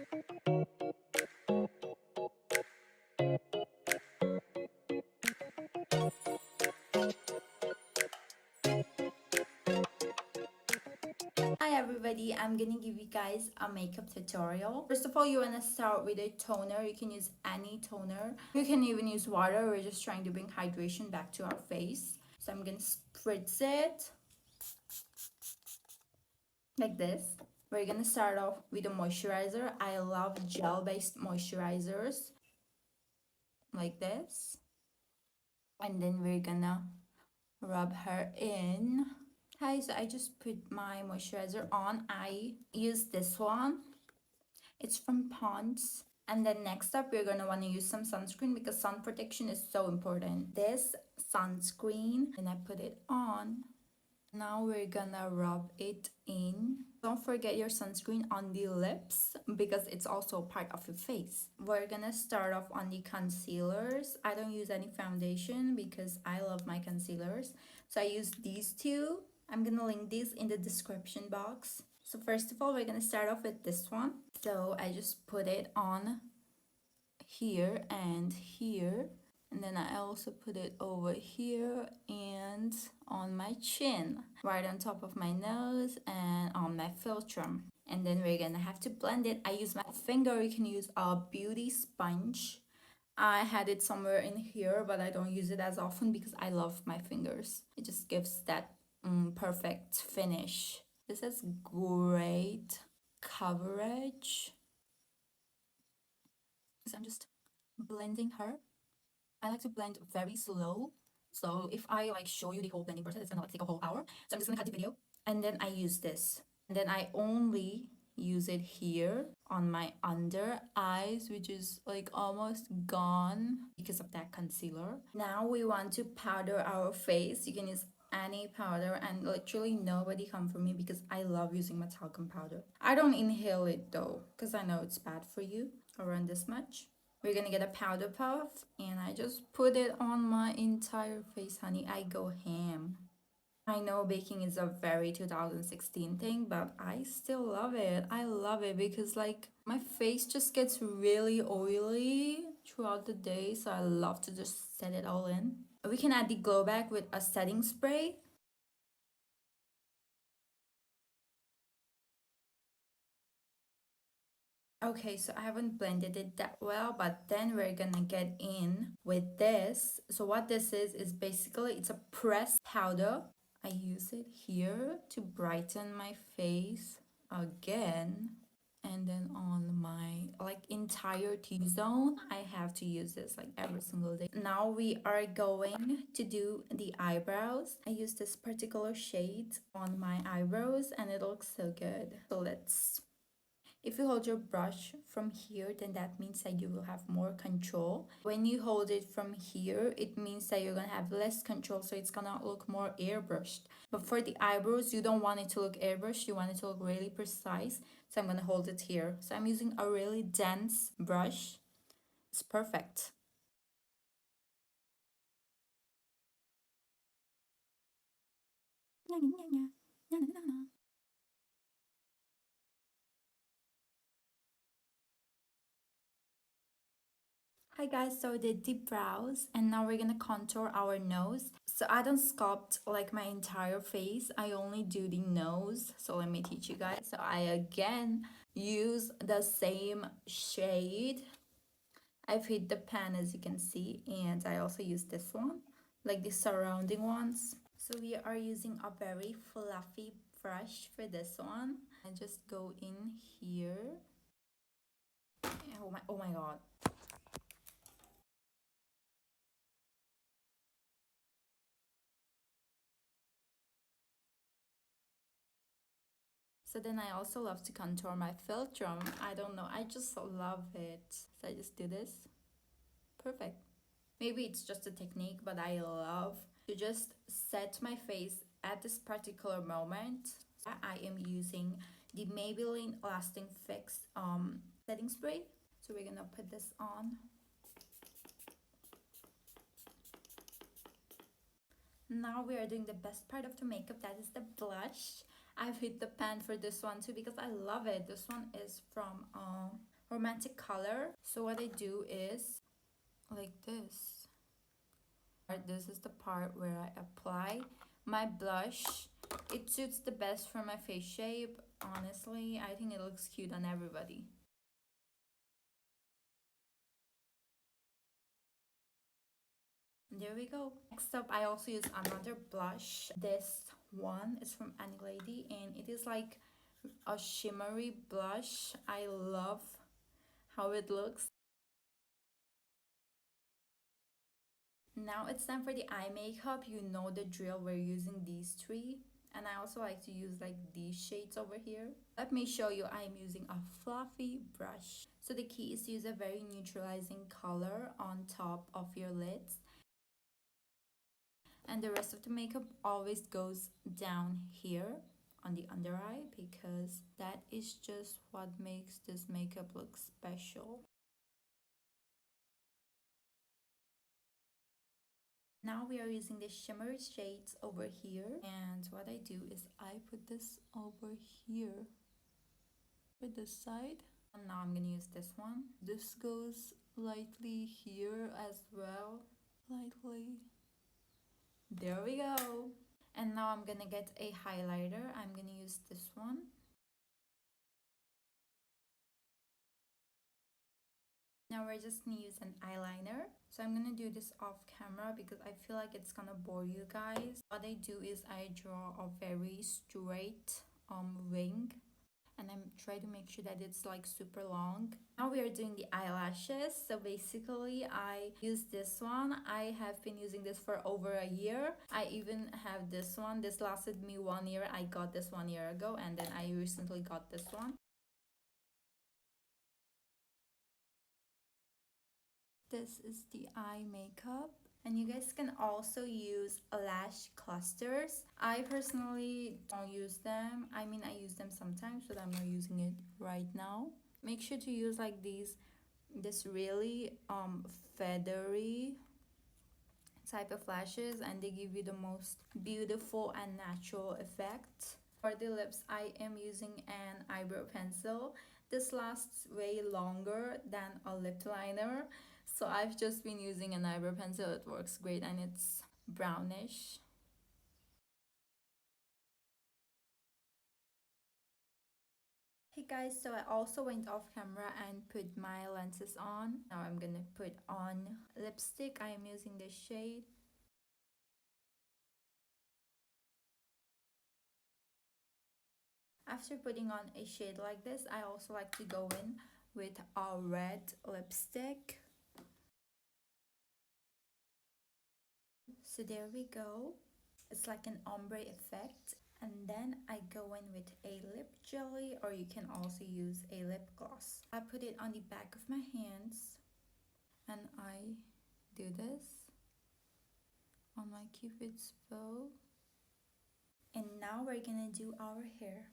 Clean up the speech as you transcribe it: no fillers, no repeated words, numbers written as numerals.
Hi everybody, I'm gonna give you guys a makeup tutorial. First of all, you wanna start with a toner. You can use any toner. You can even use water. We're just trying to bring hydration back to our face. So I'm gonna spritz it like this. We're gonna start off with a moisturizer. I love gel-based moisturizers like this. And then we're gonna rub her in. Hi, so I just put my moisturizer on. I use this one. It's from Pond's. And then next up, we're gonna wanna use some sunscreen because sun protection is so important. This sunscreen, and I put it on. Now we're gonna rub it in. Don't forget your sunscreen on the lips because it's also part of your face. We're gonna start off on the concealers. I don't use any foundation because I love my concealers. So I use these two. I'm gonna link these in the description box. So first of all, we're gonna start off with this one. So I just put it on here and here. And then I also put it over here and on my chin, right on top of my nose and on my philtrum. And then we're gonna have to blend it. I use my finger. You can use a beauty sponge. I had it somewhere in here, but I don't use it as often because I love my fingers. It just gives that perfect finish. This has great coverage. So I'm just blending her. I like to blend very slow. So if I like show you the whole blending process, it's gonna like take a whole hour. So I'm just gonna cut the video. And then I use this. And then I only use it here on my under eyes, which is like almost gone because of that concealer. Now we want to powder our face. You can use any powder and literally nobody come for me because I love using my talcum powder. I don't inhale it though because I know it's bad for you. Around this much. We're gonna get a powder puff and I just put it on my entire face, honey. I go ham. I know baking is a very 2016 thing, but I still love it. I love it because like my face just gets really oily throughout the day, so I love to just set it all in. We can add the glow back with a setting spray. Okay, so I haven't blended it that well, but then we're gonna get in with this. So what this is basically it's a pressed powder. I use it here to brighten my face again. And then on my like entire T-zone, I have to use this like every single day. Now we are going to do the eyebrows. I use this particular shade on my eyebrows and it looks so good. So let's if you hold your brush from here, then that means that you will have more control. When you hold it from here, it means that you're gonna have less control, so it's gonna look more airbrushed. But for the eyebrows, you don't want it to look airbrushed, you want it to look really precise. So I'm gonna hold it here. So I'm using a really dense brush. It's perfect. Hi guys, so we did the brows and now we're gonna contour our nose. So I don't sculpt like my entire face, I only do the nose. So let me teach you guys. So I again use the same shade. I've hit the pan as you can see, and I also use this one, like the surrounding ones. So we are using a very fluffy brush for this one. I just go in here. Oh my god. So then I also love to contour my philtrum. I don't know, I just love it. So I just do this. Perfect. Maybe it's just a technique, but I love to just set my face at this particular moment. I am using the Maybelline Lasting Fix setting spray. So we're gonna put this on. Now we are doing the best part of the makeup, that is the blush. I've hit the pan for this one too because I love it. This one is from romantic color. So what I do is like this. This is the part where I apply my blush. It suits the best for my face shape. Honestly, I think it looks cute on everybody. There we go. Next up, I also use another blush. This one is from Any Lady, and it is like a shimmery blush. I love how it looks. Now it's time for the eye makeup. You know the drill. We're using these three. And I also like to use like these shades over here. Let me show you. I'm using a fluffy brush. So the key is to use a very neutralizing color on top of your lids. And the rest of the makeup always goes down here on the under eye, because that is just what makes this makeup look special. Now we are using the shimmery shades over here, and what I do is I put this over here with this side. And now I'm gonna use this one. This goes lightly here as well, lightly. There we go. And now I'm gonna get a highlighter. I'm gonna use this one. Now we're just gonna use an eyeliner. So I'm gonna do this off camera because I feel like it's gonna bore you guys. What I do is I draw a very straight wing, and I'm trying to make sure that it's like super long. Now we are doing the eyelashes. So basically I use this one. I have been using this for over a year. I even have this one. This lasted me 1 year. I got this 1 year ago, and then I recently got this one. This is the eye makeup. And you guys can also use lash clusters. I personally don't use them. I mean, I use them sometimes, but I'm not using it right now. Make sure to use like this really feathery type of lashes, and they give you the most beautiful and natural effect. For the lips, I am using an eyebrow pencil. This lasts way longer than a lip liner, so I've just been using an eyebrow pencil. It works great, and it's brownish. Hey guys, so I also went off camera and put my lenses on. Now I'm gonna put on lipstick. I am using this shade. After putting on a shade like this, I also like to go in with a red lipstick. So there we go. It's like an ombre effect. And then I go in with a lip jelly, or you can also use a lip gloss. I put it on the back of my hands, and I do this on my cupid's bow. And now we're gonna do our hair.